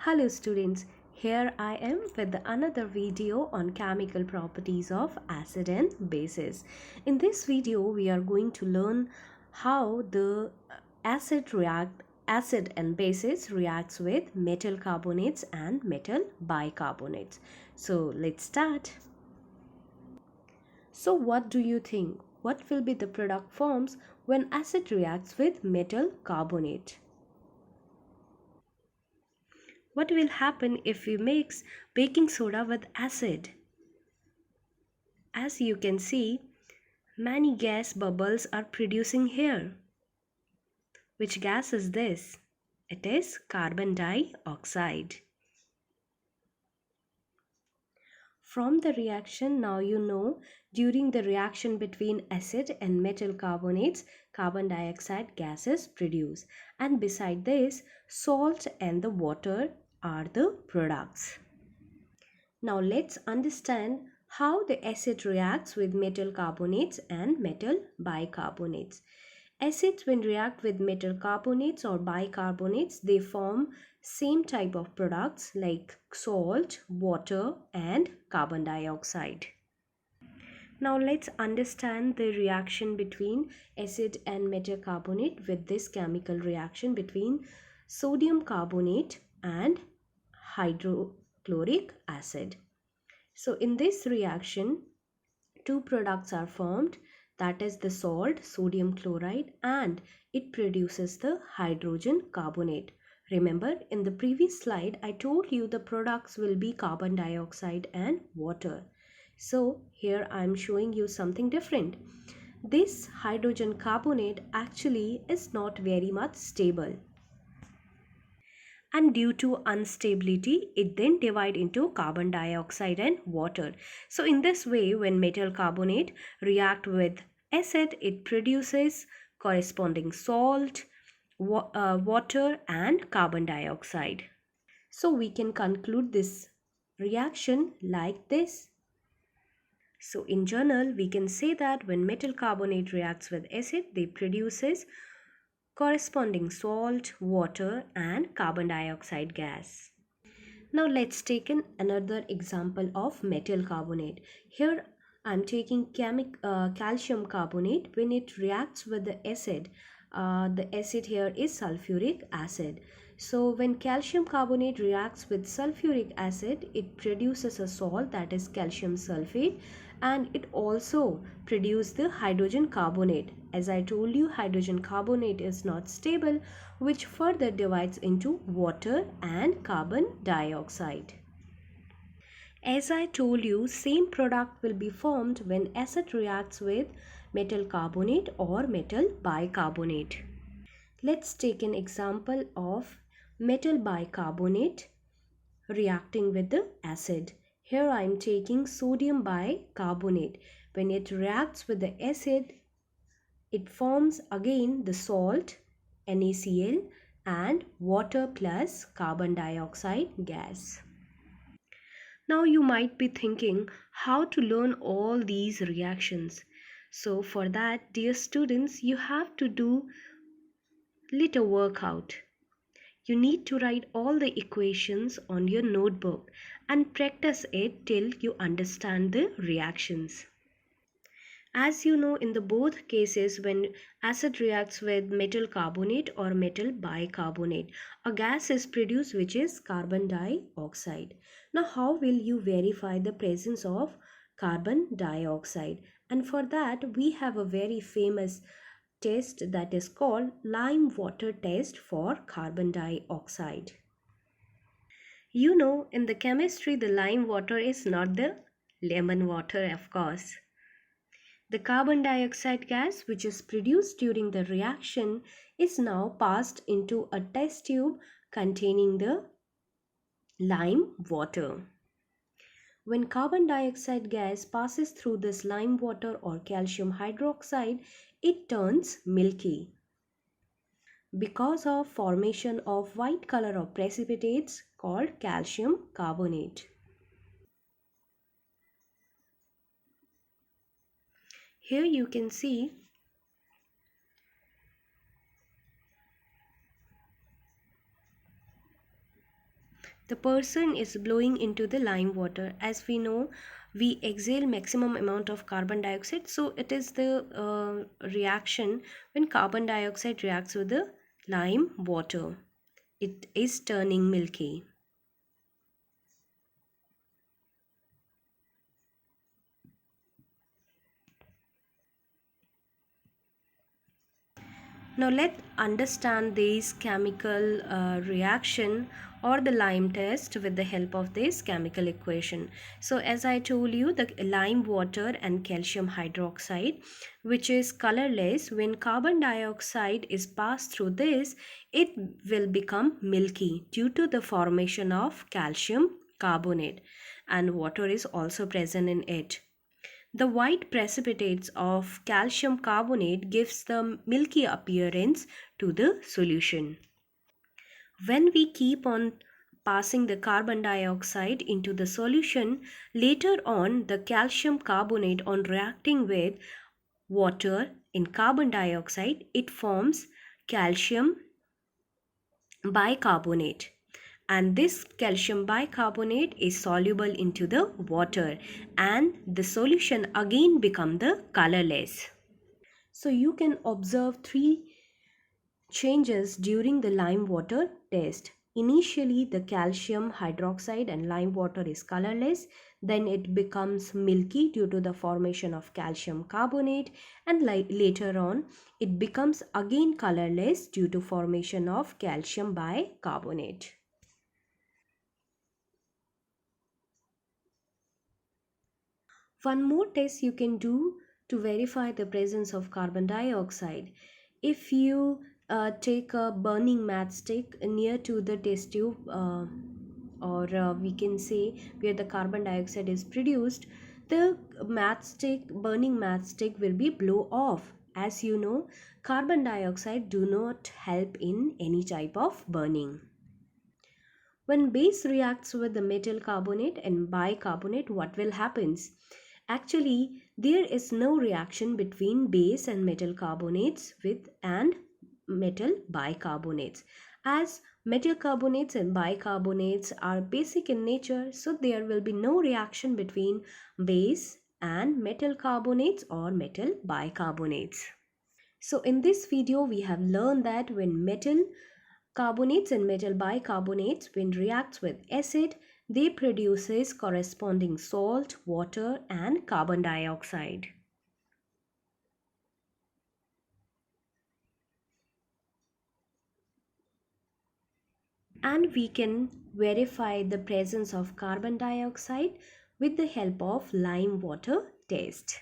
Hello students, here I am with another video on chemical properties of acid and bases. In this video we are going to learn how the acid and bases reacts with metal carbonates and metal bicarbonates. So let's start. So what do you think? What will be the product forms when acid reacts with metal carbonate? What will happen if we mix baking soda with acid? As you can see, many gas bubbles are producing here. Which gas is this? It is carbon dioxide. From the reaction, now you know, during the reaction between acid and metal carbonates, carbon dioxide gas is produced. And beside this, salt and the water are the products. Now let's understand how the acid reacts with metal carbonates and metal bicarbonates. Acids, when react with metal carbonates or bicarbonates, they form same type of products like salt, water and carbon dioxide. Now let's understand the reaction between acid and metal carbonate with this chemical reaction between sodium carbonate and hydrochloric acid. So in this reaction, two products are formed, that is the salt, sodium chloride, and it produces the hydrogen carbonate. Remember, in the previous slide, I told you the products will be carbon dioxide and water. So here I am showing you something different. This hydrogen carbonate actually is not very much stable, and due to instability it then divide into carbon dioxide and water. So in this way, when metal carbonate react with acid, it produces corresponding salt, water and carbon dioxide. So we can conclude this reaction like this. So in general, we can say that when metal carbonate reacts with acid, they produces corresponding salt, water and carbon dioxide gas. Now let's take another example of metal carbonate. Here I'm taking calcium carbonate. When it reacts with the acid here is sulfuric acid. So when calcium carbonate reacts with sulfuric acid, it produces a salt, that is calcium sulfate, and it also produces the hydrogen carbonate. As I told you, hydrogen carbonate is not stable, which further divides into water and carbon dioxide. As I told you, same product will be formed when acid reacts with metal carbonate or metal bicarbonate. Let's take an example of metal bicarbonate reacting with the acid. Here I am taking sodium bicarbonate. When it reacts with the acid, it forms again the salt, NaCl, and water plus carbon dioxide gas. Now you might be thinking how to learn all these reactions. So for that, dear students, you have to do little workout. You need to write all the equations on your notebook and practice it till you understand the reactions. As you know, in the both cases, when acid reacts with metal carbonate or metal bicarbonate, a gas is produced which is carbon dioxide. Now how will you verify the presence of carbon dioxide? And for that we have a very famous test, that is called lime water test for carbon dioxide. You know, in the chemistry the lime water is not the lemon water, of course. The carbon dioxide gas which is produced during the reaction is now passed into a test tube containing the lime water. When carbon dioxide gas passes through this lime water or calcium hydroxide, it turns milky because of formation of white color of precipitates called calcium carbonate. Here you can see The person is blowing into the lime water. As we know, we exhale maximum amount of carbon dioxide. So it is the reaction when carbon dioxide reacts with the lime water. It is turning milky. Now let's understand this chemical reaction or the lime test with the help of this chemical equation. So as I told you, the lime water and calcium hydroxide, which is colorless, when carbon dioxide is passed through this, it will become milky due to the formation of calcium carbonate, and water is also present in it. The white precipitates of calcium carbonate gives the milky appearance to the solution. When we keep on passing the carbon dioxide into the solution, later on the calcium carbonate on reacting with water in carbon dioxide, it forms calcium bicarbonate, and this calcium bicarbonate is soluble into the water, and the solution again become the colorless. So you can observe three changes during the lime water test. Initially the calcium hydroxide and lime water is colorless, then it becomes milky due to the formation of calcium carbonate, and later on it becomes again colorless due to formation of calcium bicarbonate. One more test you can do to verify the presence of carbon dioxide. If you take a burning matchstick near to the test tube, or we can say where the carbon dioxide is produced, the burning matchstick will be blow off. As you know, carbon dioxide do not help in any type of burning. When base reacts with the metal carbonate and bicarbonate, what will happen? Actually, there is no reaction between base and metal carbonates with and metal bicarbonates. As metal carbonates and bicarbonates are basic in nature, so there will be no reaction between base and metal carbonates or metal bicarbonates. So in this video, we have learned that when metal carbonates and metal bicarbonates, when reacts with acid, they produces corresponding salt, water and carbon dioxide. And we can verify the presence of carbon dioxide with the help of lime water test.